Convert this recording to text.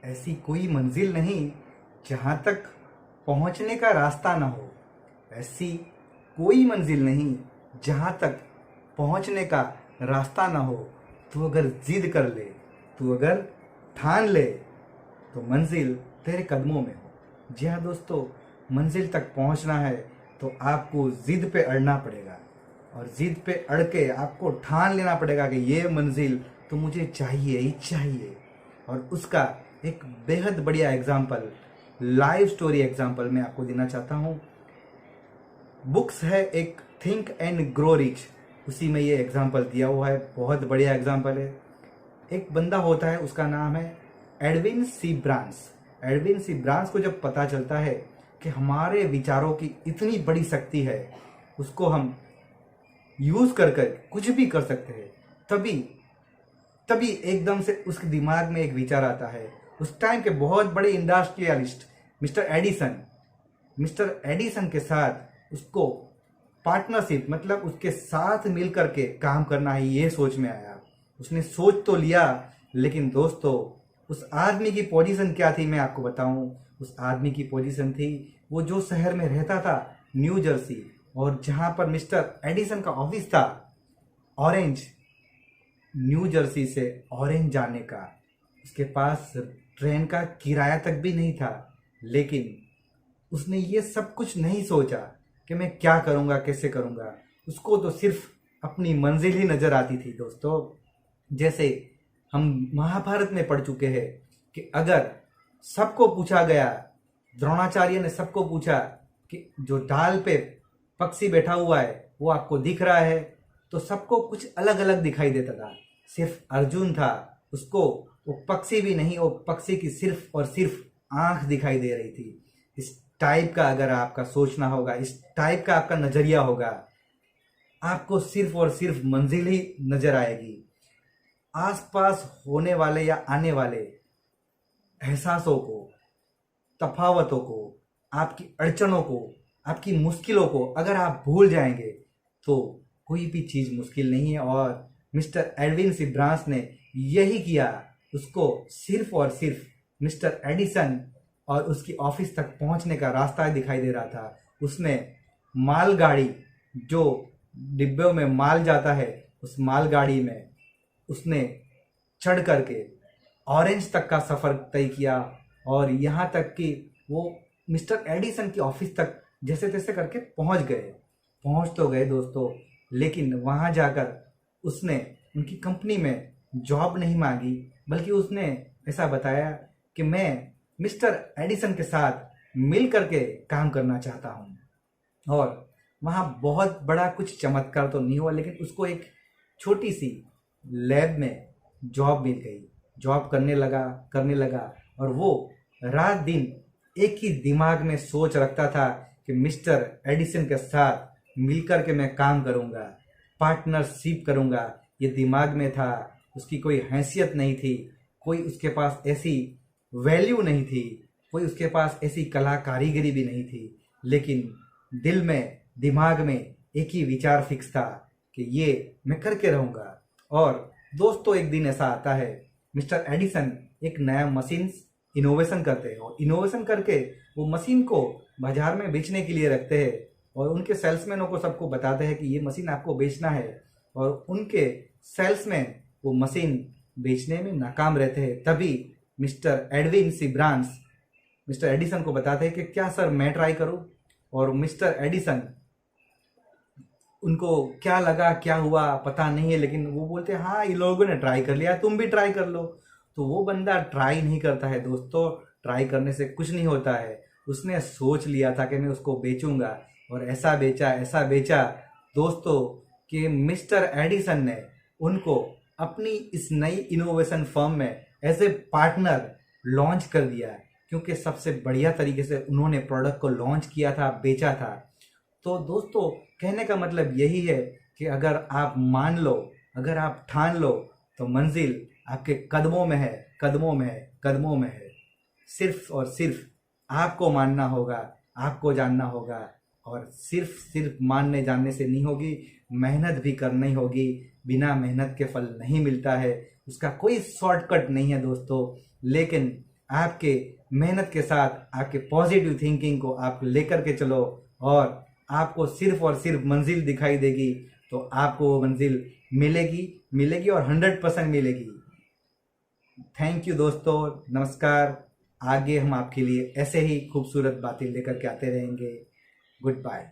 ऐसी कोई मंजिल नहीं जहाँ तक पहुँचने का रास्ता ना हो। ऐसी कोई मंजिल नहीं जहाँ तक पहुँचने का रास्ता ना हो। तू अगर जिद कर ले, तू अगर ठान ले, तो मंजिल तेरे कदमों में हो। जी हाँ दोस्तों, मंजिल तक पहुँचना है तो आपको जिद पे अड़ना पड़ेगा, और जिद पे अड़ के आपको ठान लेना पड़ेगा कि ये मंजिल तो मुझे चाहिए ही चाहिए। और उसका एक बेहद बढ़िया एग्जाम्पल, लाइव स्टोरी एग्जाम्पल मैं आपको देना चाहता हूँ। बुक्स है एक थिंक एंड ग्रो रिच, उसी में ये एग्जाम्पल दिया हुआ है। बहुत बढ़िया एग्जाम्पल है। एक बंदा होता है, उसका नाम है एडविन सी ब्रांस। एडविन सी ब्रांस को जब पता चलता है कि हमारे विचारों की इतनी बड़ी शक्ति है, उसको हम यूज कर कर कुछ भी कर सकते हैं, तभी तभी एकदम से उसके दिमाग में एक विचार आता है। उस टाइम के बहुत बड़े इंडस्ट्रियलिस्ट मिस्टर एडिसन के साथ उसको पार्टनरशिप, मतलब उसके साथ मिलकर के काम करना है, ये सोच में आया। उसने सोच तो लिया, लेकिन दोस्तों उस आदमी की पोजीशन क्या थी मैं आपको बताऊं। उस आदमी की पोजीशन थी, वो जो शहर में रहता था, न्यू जर्सी, और जहां पर मिस्टर एडिसन का ऑफिस था, ऑरेंज, न्यू जर्सी से ऑरेंज जाने का उसके पास ट्रेन का किराया तक भी नहीं था। लेकिन उसने ये सब कुछ नहीं सोचा कि मैं क्या करूंगा, कैसे करूंगा। उसको तो सिर्फ अपनी मंजिल ही नजर आती थी दोस्तों। जैसे हम महाभारत में पढ़ चुके हैं कि अगर सबको पूछा गया, द्रोणाचार्य ने सबको पूछा कि जो ढाल पे पक्षी बैठा हुआ है वो आपको दिख रहा है, तो सबको कुछ अलग अलग दिखाई देता था। सिर्फ अर्जुन था, उसको वो पक्षी भी नहीं, वो पक्षी की सिर्फ और सिर्फ आंख दिखाई दे रही थी। इस टाइप का अगर आपका सोचना होगा, इस टाइप का आपका नजरिया होगा, आपको सिर्फ और सिर्फ मंजिल ही नजर आएगी। आसपास होने वाले या आने वाले एहसासों को, तफावतों को, आपकी अड़चनों को, आपकी मुश्किलों को अगर आप भूल जाएंगे तो कोई भी चीज मुश्किल नहीं है। और मिस्टर एडविन सी ब्रांस ने यही किया। उसको सिर्फ और सिर्फ मिस्टर एडिसन और उसकी ऑफिस तक पहुंचने का रास्ता दिखाई दे रहा था। उसने मालगाड़ी, जो डिब्बों में माल जाता है, उस मालगाड़ी में उसने चढ़ करके ऑरेंज तक का सफर तय किया, और यहाँ तक कि वो मिस्टर एडिसन की ऑफिस तक जैसे तैसे करके पहुंच तो गए दोस्तों। लेकिन वहां जाकर उसने उनकी कंपनी में जॉब नहीं मांगी, बल्कि उसने ऐसा बताया कि मैं मिस्टर एडिसन के साथ मिल करके काम करना चाहता हूं। और वहां बहुत बड़ा कुछ चमत्कार तो नहीं हुआ, लेकिन उसको एक छोटी सी लैब में जॉब मिल गई। जॉब करने लगा और वो रात दिन एक ही दिमाग में सोच रखता था कि मिस्टर एडिसन के साथ मिलकर के मैं काम करूंगा, पार्टनरशिप करूंगा। ये दिमाग में था। उसकी कोई हैसियत नहीं थी, कोई उसके पास ऐसी वैल्यू नहीं थी, कोई उसके पास ऐसी कला कारीगरी भी नहीं थी। लेकिन दिल में, दिमाग में एक ही विचार फिक्स था कि ये मैं करके रहूंगा। और दोस्तों एक दिन ऐसा आता है, मिस्टर एडिसन एक नया मशीन इनोवेशन करते हैं, और इनोवेशन करके वो मशीन को बाजार में बेचने के लिए रखते हैं, और उनके सेल्समैनों को सबको बताते हैं कि ये मशीन आपको बेचना है। और उनके सेल्समैन वो मशीन बेचने में नाकाम रहते हैं। तभी mister Edwin C Barnes mister Edison को बताते हैं कि क्या सर मैं ट्राई करूं। और मिस्टर एडिसन, उनको क्या लगा, क्या हुआ पता नहीं है, लेकिन वो बोलते हैं हाँ इन लोगों ने ट्राई कर लिया, तुम भी ट्राई कर लो। तो वो बंदा ट्राई नहीं करता है दोस्तों। ट्राई करने से कुछ नहीं होता है। उसने सोच लिया था कि मैं उसको बेचूंगा, और ऐसा बेचा दोस्तों कि मिस्टर एडिसन ने उनको अपनी इस नई इनोवेशन फर्म में एज ए पार्टनर लॉन्च कर दिया, क्योंकि सबसे बढ़िया तरीके से उन्होंने प्रोडक्ट को लॉन्च किया था, बेचा था। तो दोस्तों कहने का मतलब यही है कि अगर आप मान लो, अगर आप ठान लो, तो मंजिल आपके कदमों में है, कदमों में है। सिर्फ और सिर्फ आपको मानना होगा, आपको जानना होगा। और सिर्फ मानने जानने से नहीं होगी, मेहनत भी करनी होगी। बिना मेहनत के फल नहीं मिलता है, उसका कोई शॉर्टकट नहीं है दोस्तों। लेकिन आपके मेहनत के साथ आपके पॉजिटिव थिंकिंग को आप लेकर के चलो और आपको सिर्फ और सिर्फ मंजिल दिखाई देगी, तो आपको वो मंजिल मिलेगी और 100% मिलेगी। थैंक यू दोस्तों, नमस्कार। आगे हम आपके लिए ऐसे ही खूबसूरत बातें लेकर के आते रहेंगे। Good bye.